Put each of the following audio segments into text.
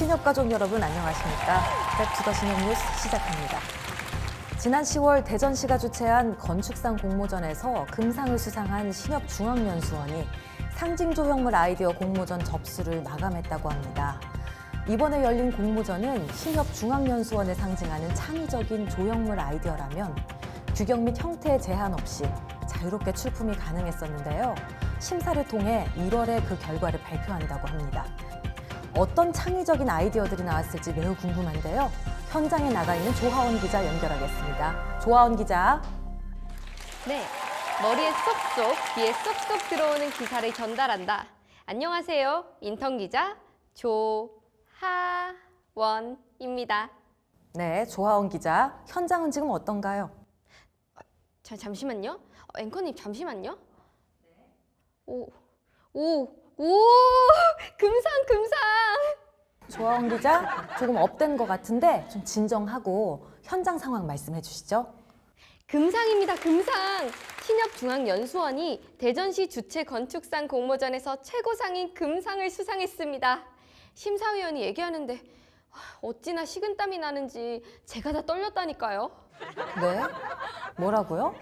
신협가족 여러분 안녕하십니까? 백투더 신협 뉴스 시작합니다. 지난 10월 대전시가 주최한 건축상 공모전에서 금상을 수상한 신협중앙연수원이 상징 조형물 아이디어 공모전 접수를 마감했다고 합니다. 이번에 열린 공모전은 신협중앙연수원을 상징하는 창의적인 조형물 아이디어라면 규격 및 형태에 제한 없이 자유롭게 출품이 가능했었는데요. 심사를 통해 1월에 그 결과를 발표한다고 합니다. 어떤 창의적인 아이디어들이 나왔을지 매우 궁금한데요. 현장에 나가 있는 조하원 기자 연결하겠습니다. 조하원 기자. 네, 머리에 쏙쏙, 귀에 쏙쏙 들어오는 기사를 전달한다. 안녕하세요, 인턴 기자 조하원입니다. 네, 조하원 기자. 현장은 지금 어떤가요? 잠시만요. 앵커님 잠시만요. 오, 금상. 조하원 기자, 조금 업된 것 같은데 좀 진정하고 현장 상황 말씀해 주시죠. 금상입니다, 금상. 신협중앙연수원이 대전시 주최 건축상 공모전에서 최고상인 금상을 수상했습니다. 심사위원이 얘기하는데 어찌나 식은땀이 나는지 제가 다 떨렸다니까요. 네? 뭐라고요?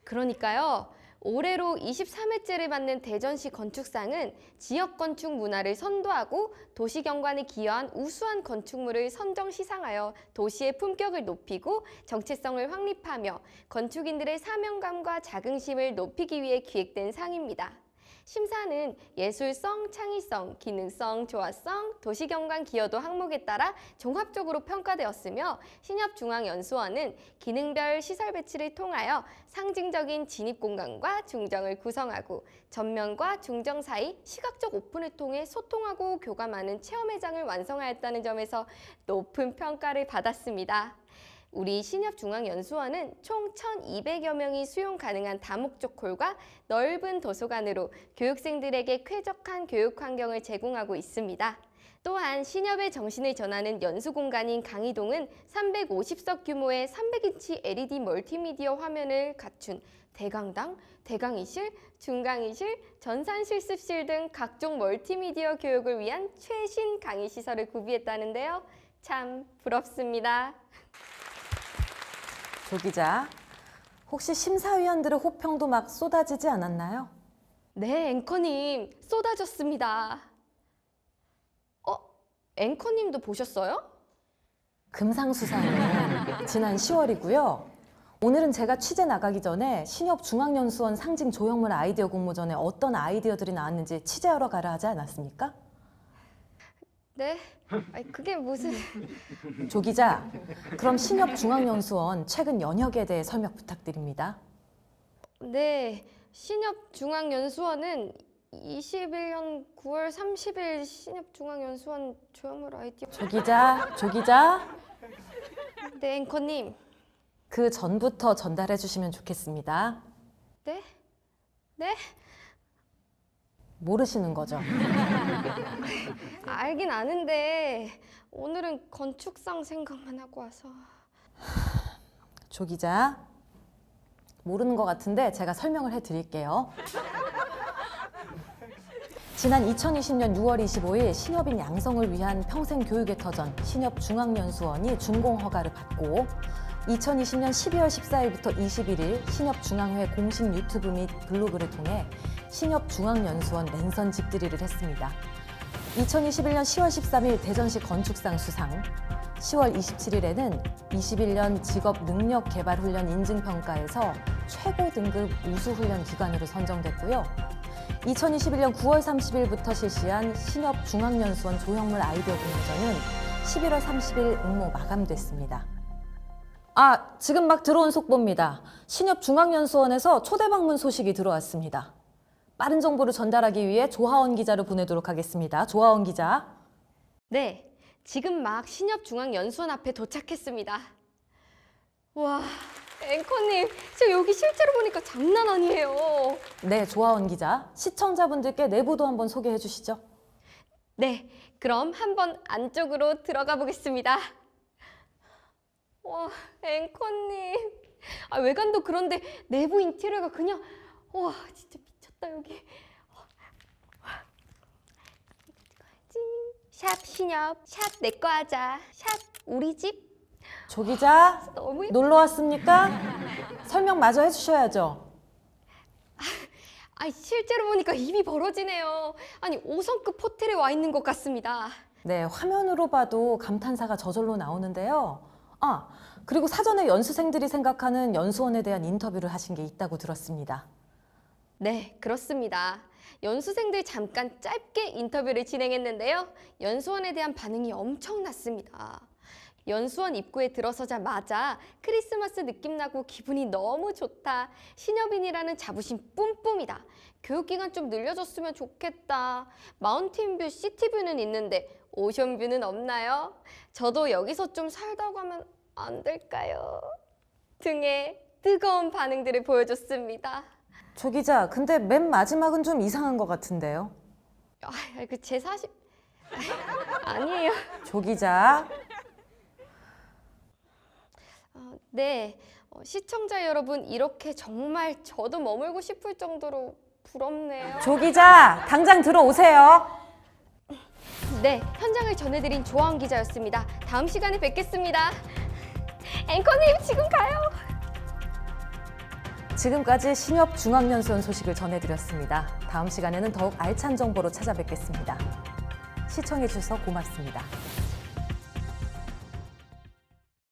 그러니까요. 올해로 23회째를 맞는 대전시 건축상은 지역 건축 문화를 선도하고 도시 경관에 기여한 우수한 건축물을 선정 시상하여 도시의 품격을 높이고 정체성을 확립하며 건축인들의 사명감과 자긍심을 높이기 위해 기획된 상입니다. 심사는 예술성, 창의성, 기능성, 조화성, 도시경관 기여도 항목에 따라 종합적으로 평가되었으며 신협중앙연수원은 기능별 시설 배치를 통하여 상징적인 진입공간과 중정을 구성하고 전면과 중정 사이 시각적 오픈을 통해 소통하고 교감하는 체험회장을 완성하였다는 점에서 높은 평가를 받았습니다. 우리 신협중앙연수원은 총 1,200여 명이 수용 가능한 다목적 홀과 넓은 도서관으로 교육생들에게 쾌적한 교육 환경을 제공하고 있습니다. 또한 신협의 정신을 전하는 연수 공간인 강의동은 350석 규모의 300인치 LED 멀티미디어 화면을 갖춘 대강당, 대강의실, 중강의실, 전산실습실 등 각종 멀티미디어 교육을 위한 최신 강의 시설을 구비했다는데요. 참 부럽습니다. 조 기자, 혹시 심사위원들의 호평도 막 쏟아지지 않았나요? 네, 앵커님 쏟아졌습니다. 앵커님도 보셨어요? 금상수상은 지난 10월이고요. 오늘은 제가 취재 나가기 전에 신협중앙연수원 상징 조형물 아이디어 공모전에 어떤 아이디어들이 나왔는지 취재하러 가라 하지 않았습니까? 네? 그게 무슨... 조 기자, 그럼 신협중앙연수원 최근 연혁에 대해 설명 부탁드립니다. 네, 신협중앙연수원은 21년 9월 30일 신협중앙연수원 조형물 아이디어... 조 기자. 네, 앵커님. 그 전부터 전달해 주시면 좋겠습니다. 네? 네? 모르시는 거죠? 알긴 아는데 오늘은 건축상 생각만 하고 와서... 조 기자, 모르는 것 같은데 제가 설명을 해드릴게요. 지난 2020년 6월 25일 신협인 양성을 위한 평생교육의 터전 신협중앙연수원이 준공 허가를 받고 2020년 12월 14일부터 21일 신협중앙회 공식 유튜브 및 블로그를 통해 신협중앙연수원 랜선 집들이를 했습니다. 2021년 10월 13일 대전시 건축상 수상, 10월 27일에는 21년 직업능력개발훈련 인증평가에서 최고 등급 우수훈련 기관으로 선정됐고요. 2021년 9월 30일부터 실시한 신협중앙연수원 조형물 아이디어 공모전은 11월 30일 응모 마감됐습니다. 지금 막 들어온 속보입니다. 신협중앙연수원에서 초대 방문 소식이 들어왔습니다. 빠른 정보를 전달하기 위해 조하원 기자를 보내도록 하겠습니다. 조하원 기자. 네, 지금 막 신협중앙연수원 앞에 도착했습니다. 와, 앵커님, 저 여기 실제로 보니까 장난 아니에요. 네, 조하원 기자. 시청자분들께 내부도 한번 소개해 주시죠. 네, 그럼 한번 안쪽으로 들어가 보겠습니다. 와, 앵커님. 외관도 그런데 내부 인테리어가 그냥 와, 진짜 미쳤다 여기. 샵 신협, 샵 내꺼 하자, 샵 우리 집. 조 기자, 너무 놀러 왔습니까? 설명 마저 해주셔야죠. 실제로 보니까 입이 벌어지네요. 아니 5성급 호텔에 와 있는 것 같습니다. 네, 화면으로 봐도 감탄사가 저절로 나오는데요. 그리고 사전에 연수생들이 생각하는 연수원에 대한 인터뷰를 하신 게 있다고 들었습니다. 네, 그렇습니다. 연수생들 잠깐 짧게 인터뷰를 진행했는데요. 연수원에 대한 반응이 엄청났습니다. 연수원 입구에 들어서자마자 크리스마스 느낌 나고 기분이 너무 좋다. 신협인이라는 자부심 뿜뿜이다. 교육기간 좀 늘려줬으면 좋겠다. 마운틴뷰, 시티뷰는 있는데 오션뷰는 없나요? 저도 여기서 좀 살다 가면 안 될까요? 등의 뜨거운 반응들을 보여줬습니다. 조 기자, 근데 맨 마지막은 좀 이상한 것 같은데요. 제 사실 아니에요. 조 기자, 네, 시청자 여러분 이렇게 정말 저도 머물고 싶을 정도로 부럽네요. 조 기자, 당장 들어오세요. 네, 현장을 전해드린 조아은 기자였습니다. 다음 시간에 뵙겠습니다. 앵커님 지금 가요. 지금까지 신협 중앙연수원 소식을 전해드렸습니다. 다음 시간에는 더욱 알찬 정보로 찾아뵙겠습니다. 시청해주셔서 고맙습니다.